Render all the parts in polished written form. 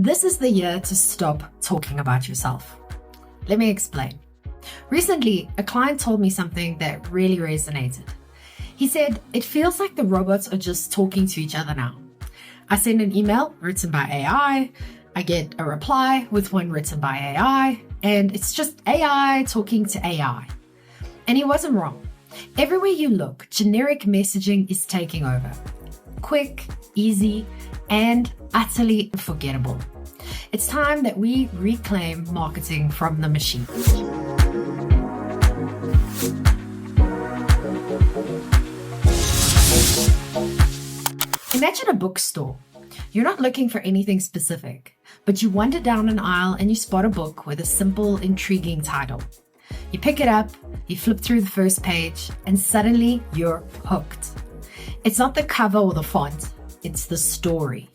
This is the year to stop talking about yourself. Let me explain. Recently, a client told me something that really resonated. He said, "It feels like the robots are just talking to each other now. I send an email written by AI, I get a reply with one written by AI, and it's just AI talking to AI." And he wasn't wrong. Everywhere you look, generic messaging is taking over. Quick, easy, and utterly unforgettable. It's time that we reclaim marketing from the machine. Imagine a bookstore. You're not looking for anything specific, but you wander down an aisle and you spot a book with a simple, intriguing title. You pick it up, you flip through the first page, and suddenly you're hooked. It's not the cover or the font, it's the story.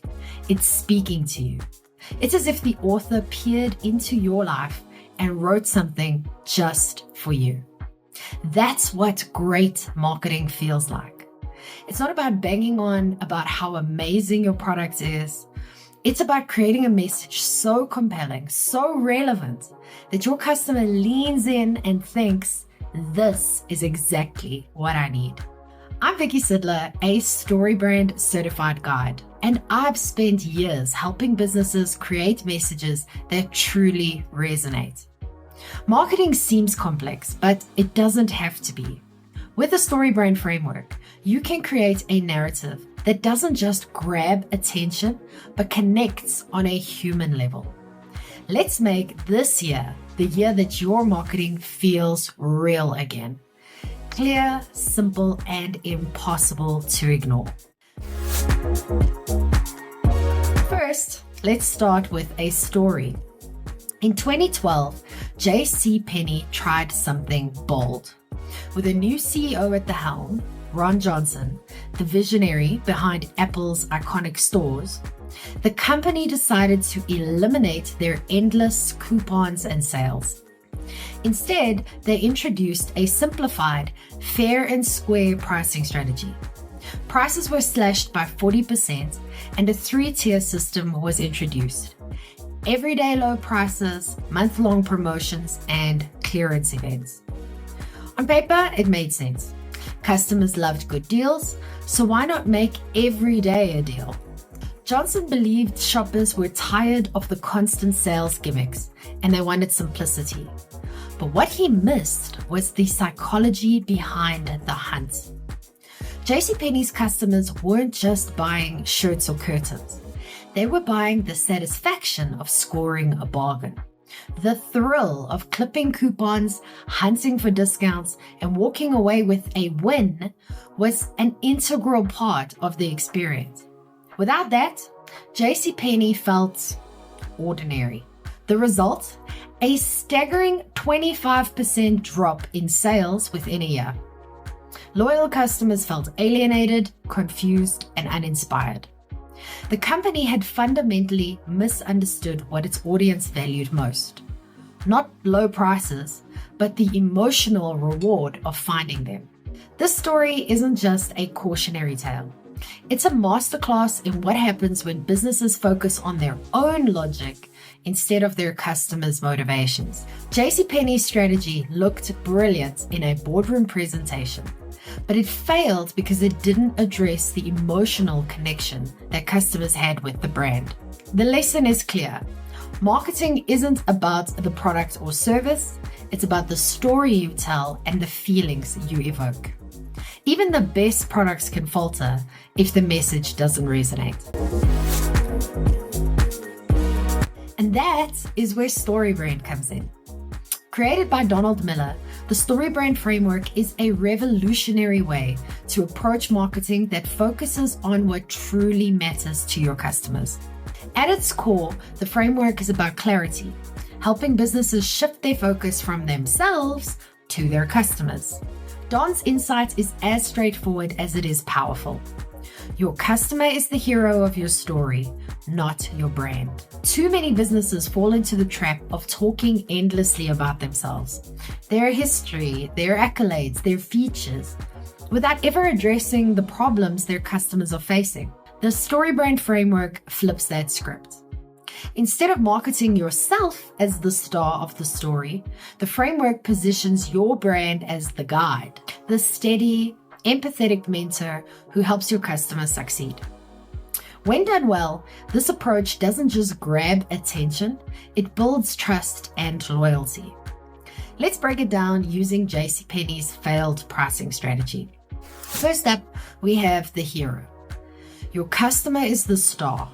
It's speaking to you. It's as if the author peered into your life and wrote something just for you. That's what great marketing feels like. It's not about banging on about how amazing your product is. It's about creating a message so compelling, so relevant, that your customer leans in and thinks, "This is exactly what I need." I'm Vicky Sidler, a StoryBrand certified guide, and I've spent years helping businesses create messages that truly resonate. Marketing seems complex, but it doesn't have to be. With the StoryBrand Framework, you can create a narrative that doesn't just grab attention, but connects on a human level. Let's make this year the year that your marketing feels real again. Clear, simple, and impossible to ignore. First, let's start with a story. In 2012, JCPenney tried something bold. With a new CEO at the helm, Ron Johnson, the visionary behind Apple's iconic stores, the company decided to eliminate their endless coupons and sales. Instead, they introduced a simplified, fair and square pricing strategy. Prices were slashed by 40% and a 3-tier system was introduced. Everyday low prices, month-long promotions, and clearance events. On paper, it made sense. Customers loved good deals, so why not make every day a deal? Johnson believed shoppers were tired of the constant sales gimmicks and they wanted simplicity. But what he missed was the psychology behind the hunt. JCPenney's customers weren't just buying shirts or curtains. They were buying the satisfaction of scoring a bargain. The thrill of clipping coupons, hunting for discounts, and walking away with a win was an integral part of the experience. Without that, JCPenney felt ordinary. The result? A staggering 25% drop in sales within a year. Loyal customers felt alienated, confused, and uninspired. The company had fundamentally misunderstood what its audience valued most. Not low prices, but the emotional reward of finding them. This story isn't just a cautionary tale. It's a masterclass in what happens when businesses focus on their own logic instead of their customers' motivations. JCPenney's strategy looked brilliant in a boardroom presentation, but it failed because it didn't address the emotional connection that customers had with the brand. The lesson is clear. Marketing isn't about the product or service, it's about the story you tell and the feelings you evoke. Even the best products can falter if the message doesn't resonate. And that is where StoryBrand comes in. Created by Donald Miller, the StoryBrand Framework is a revolutionary way to approach marketing that focuses on what truly matters to your customers. At its core, the framework is about clarity, helping businesses shift their focus from themselves to their customers. Don's insight is as straightforward as it is powerful. Your customer is the hero of your story, not your brand. Too many businesses fall into the trap of talking endlessly about themselves, their history, their accolades, their features, without ever addressing the problems their customers are facing. The StoryBrand Framework flips that script. Instead of marketing yourself as the star of the story, the framework positions your brand as the guide, the steady, empathetic mentor who helps your customers succeed. When done well, this approach doesn't just grab attention, it builds trust and loyalty. Let's break it down using JCPenney's failed pricing strategy. First up, we have the hero. Your customer is the star.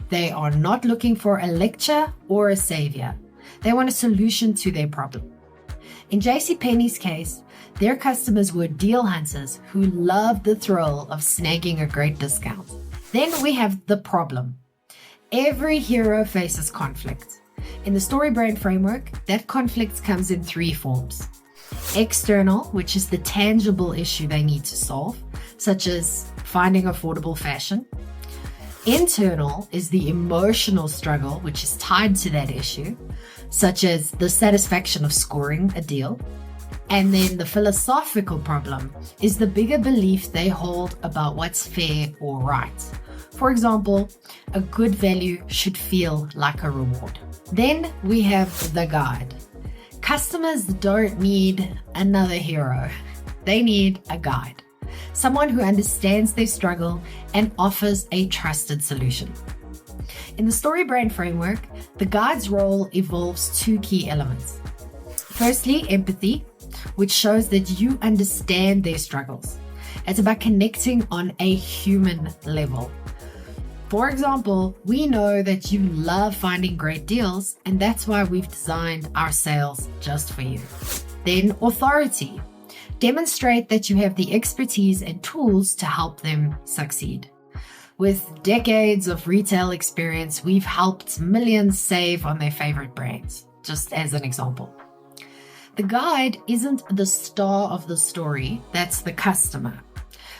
They are not looking for a lecture or a savior. They want a solution to their problem. In JCPenney's case, their customers were deal hunters who loved the thrill of snagging a great discount. Then we have the problem. Every hero faces conflict. In the StoryBrand Framework, that conflict comes in 3 forms. External, which is the tangible issue they need to solve, such as finding affordable fashion. Internal is the emotional struggle, which is tied to that issue, such as the satisfaction of scoring a deal. And then the philosophical problem is the bigger belief they hold about what's fair or right. For example, a good value should feel like a reward. Then we have the guide. Customers don't need another hero. They need a guide. Someone who understands their struggle and offers a trusted solution. In the StoryBrand Framework, the guide's role involves 2 key elements. Firstly, empathy, which shows that you understand their struggles. It's about connecting on a human level. For example, we know that you love finding great deals, and that's why we've designed our sales just for you. Then authority. Demonstrate that you have the expertise and tools to help them succeed. With decades of retail experience, we've helped millions save on their favorite brands, just as an example. The guide isn't the star of the story, that's the customer.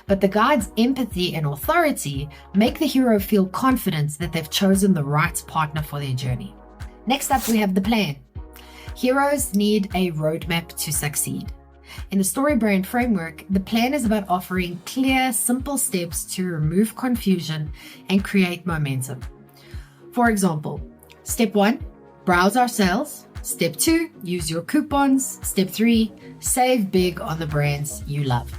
But the guide's empathy and authority make the hero feel confident that they've chosen the right partner for their journey. Next up, we have the plan. Heroes need a roadmap to succeed. In the StoryBrand Framework, the plan is about offering clear, simple steps to remove confusion and create momentum. For example, step 1, browse our sales. Step 2, use your coupons. Step 3, save big on the brands you love.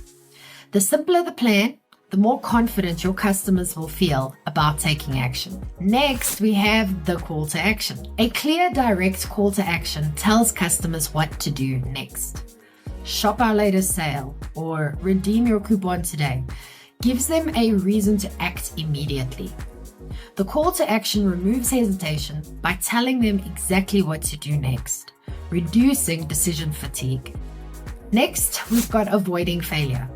The simpler the plan, the more confident your customers will feel about taking action. Next, we have the call to action. A clear, direct call to action tells customers what to do next. Shop our latest sale or redeem your coupon today gives them a reason to act immediately. The call to action removes hesitation by telling them exactly what to do next, reducing decision fatigue. Next, we've got avoiding failure.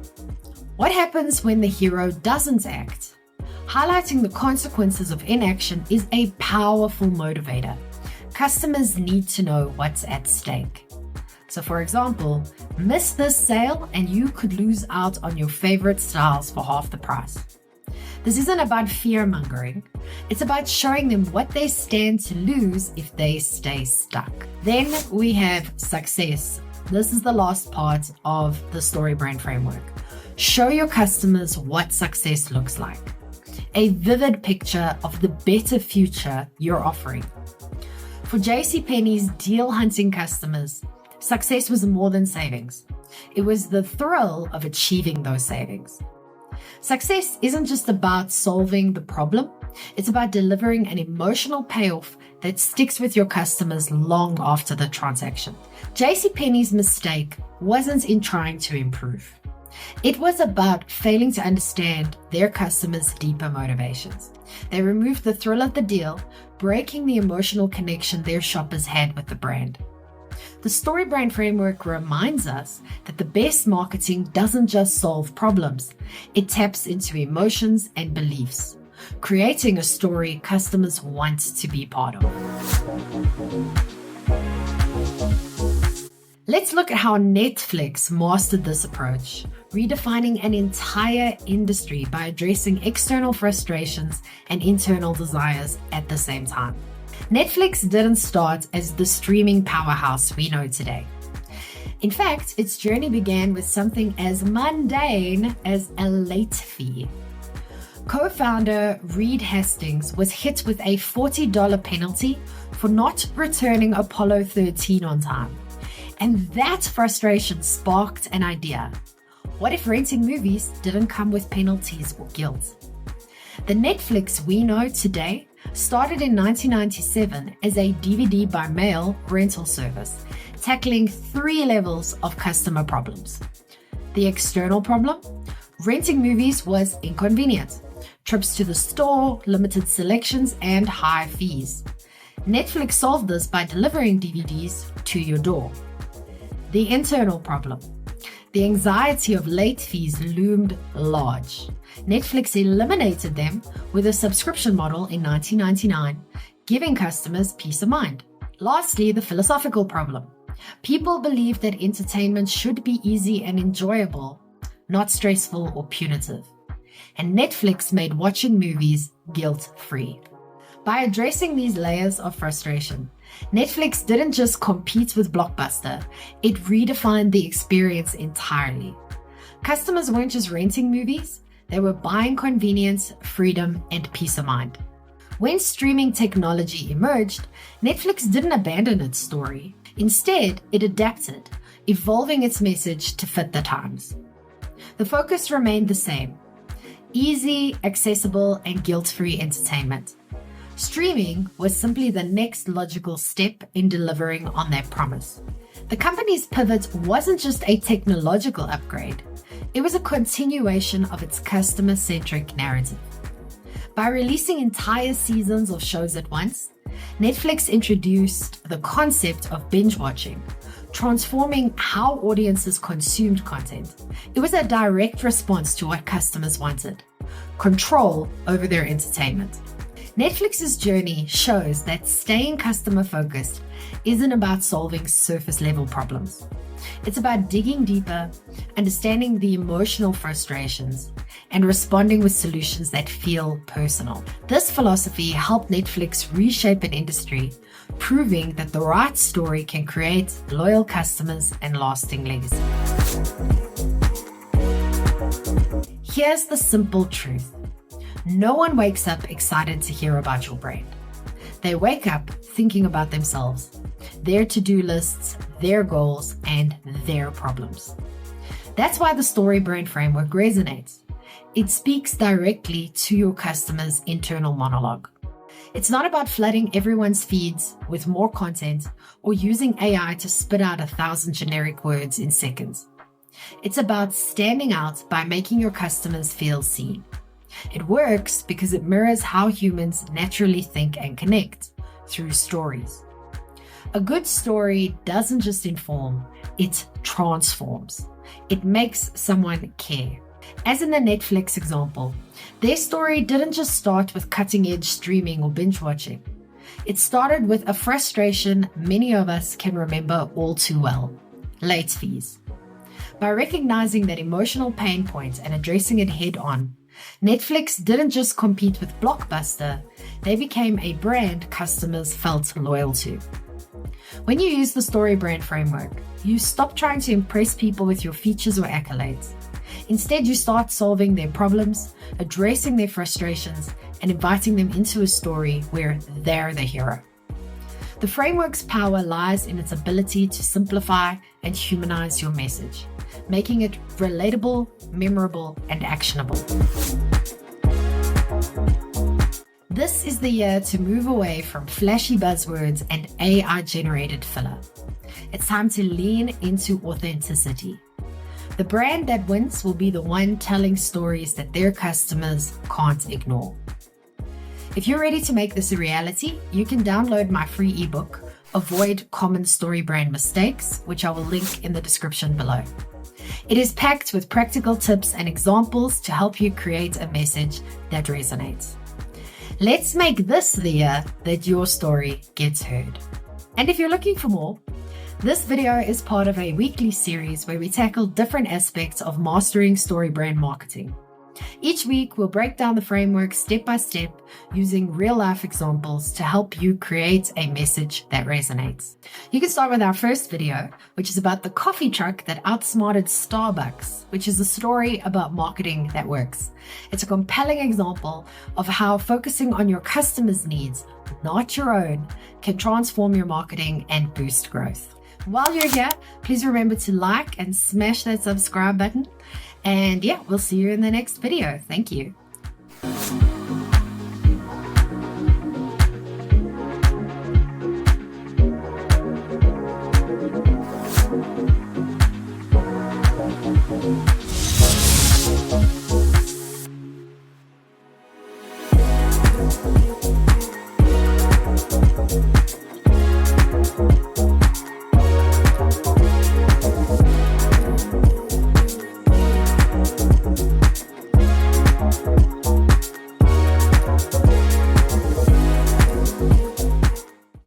What happens when the hero doesn't act? Highlighting the consequences of inaction is a powerful motivator. Customers need to know what's at stake. So for example, miss this sale and you could lose out on your favorite styles for half the price. This isn't about fear-mongering. It's about showing them what they stand to lose if they stay stuck. Then we have success. This is the last part of the StoryBrand Framework. Show your customers what success looks like. A vivid picture of the better future you're offering. For JCPenney's deal hunting customers, success was more than savings. It was the thrill of achieving those savings. Success isn't just about solving the problem, it's about delivering an emotional payoff that sticks with your customers long after the transaction. JCPenney's mistake wasn't in trying to improve. It was about failing to understand their customers' deeper motivations. They removed the thrill of the deal, breaking the emotional connection their shoppers had with the brand. The StoryBrand Framework reminds us that the best marketing doesn't just solve problems, it taps into emotions and beliefs, creating a story customers want to be part of. Let's look at how Netflix mastered this approach, redefining an entire industry by addressing external frustrations and internal desires at the same time. Netflix didn't start as the streaming powerhouse we know today. In fact, its journey began with something as mundane as a late fee. Co-founder Reed Hastings was hit with a $40 penalty for not returning Apollo 13 on time. And that frustration sparked an idea. What if renting movies didn't come with penalties or guilt? The Netflix we know today started in 1997 as a DVD by mail rental service, tackling 3 levels of customer problems. The external problem? Renting movies was inconvenient. Trips to the store, limited selections, and high fees. Netflix solved this by delivering DVDs to your door. The internal problem. The anxiety of late fees loomed large. Netflix eliminated them with a subscription model in 1999, giving customers peace of mind. Lastly, the philosophical problem. People believed that entertainment should be easy and enjoyable, not stressful or punitive. And Netflix made watching movies guilt-free. By addressing these layers of frustration, Netflix didn't just compete with Blockbuster, it redefined the experience entirely. Customers weren't just renting movies, they were buying convenience, freedom, and peace of mind. When streaming technology emerged, Netflix didn't abandon its story. Instead, it adapted, evolving its message to fit the times. The focus remained the same: easy, accessible, and guilt-free entertainment. Streaming was simply the next logical step in delivering on that promise. The company's pivot wasn't just a technological upgrade, it was a continuation of its customer-centric narrative. By releasing entire seasons of shows at once, Netflix introduced the concept of binge watching, transforming how audiences consumed content. It was a direct response to what customers wanted: control over their entertainment. Netflix's journey shows that staying customer-focused isn't about solving surface-level problems. It's about digging deeper, understanding the emotional frustrations, and responding with solutions that feel personal. This philosophy helped Netflix reshape an industry, proving that the right story can create loyal customers and lasting legacy. Here's the simple truth. No one wakes up excited to hear about your brand. They wake up thinking about themselves, their to-do lists, their goals, and their problems. That's why the StoryBrand Framework resonates. It speaks directly to your customer's internal monologue. It's not about flooding everyone's feeds with more content or using AI to spit out 1,000 generic words in seconds. It's about standing out by making your customers feel seen. It works because it mirrors how humans naturally think and connect, through stories. A good story doesn't just inform, it transforms. It makes someone care. As in the Netflix example, their story didn't just start with cutting-edge streaming or binge watching. It started with a frustration many of us can remember all too well: late fees. By recognizing that emotional pain point and addressing it head-on, Netflix didn't just compete with Blockbuster, they became a brand customers felt loyal to. When you use the StoryBrand Framework, you stop trying to impress people with your features or accolades. Instead, you start solving their problems, addressing their frustrations, and inviting them into a story where they're the hero. The framework's power lies in its ability to simplify and humanize your message, making it relatable, memorable, and actionable. This is the year to move away from flashy buzzwords and AI-generated filler. It's time to lean into authenticity. The brand that wins will be the one telling stories that their customers can't ignore. If you're ready to make this a reality, you can download my free ebook, Avoid Common StoryBrand Mistakes, which I will link in the description below. It is packed with practical tips and examples to help you create a message that resonates. Let's make this the year that your story gets heard. And if you're looking for more, this video is part of a weekly series where we tackle different aspects of mastering story brand marketing. Each week, we'll break down the framework step by step using real-life examples to help you create a message that resonates. You can start with our first video, which is about the coffee truck that outsmarted Starbucks, which is a story about marketing that works. It's a compelling example of how focusing on your customers' needs, not your own, can transform your marketing and boost growth. While you're here, please remember to like and smash that subscribe button. And yeah, we'll see you in the next video. Thank you.